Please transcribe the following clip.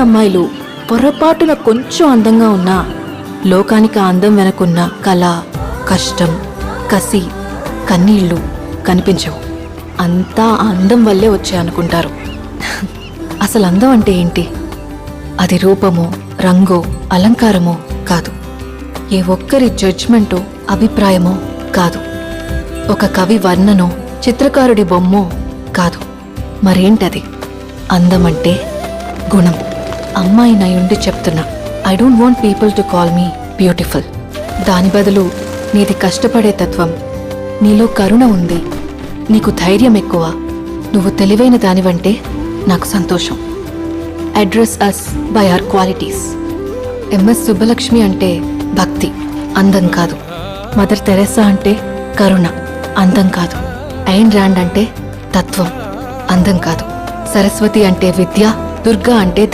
అమ్మాయిలు పొరపాటున కొంచెం అందంగా ఉన్నా లోకానికి ఆ అందం వెనకున్న కళ, కష్టం, కసి, కన్నీళ్లు కనిపించవు. అంతా ఆ అందం వల్లే వచ్చాయనుకుంటారు. అసలు అందం అంటే ఏంటి? అది రూపమో, రంగో, అలంకారమో కాదు. ఏ ఒక్కరి జడ్జ్మెంటో, అభిప్రాయమో కాదు. ఒక కవి వర్ణనో, చిత్రకారుడి బొమ్మో కాదు. మరేంటది? అందమంటే గుణం. అమ్మాయి నయుండి చెప్తున్నా, I don't want people to call me beautiful. దాని బదులు నీది కష్టపడే తత్వం, నీలో కరుణ ఉంది, నీకు ధైర్యం ఎక్కువ, నువ్వు తెలివైన దానివంటే నాకు సంతోషం. Address us by our qualities. MS Subbulakshmi అంటే భక్తి, అందం కాదు. మదర్ తెరెసా అంటే కరుణ, అందం కాదు. ఐన్ ర్యాండ్ అంటే తత్వం, అందం కాదు. సరస్వతి అంటే విద్య, దుర్గా అంటే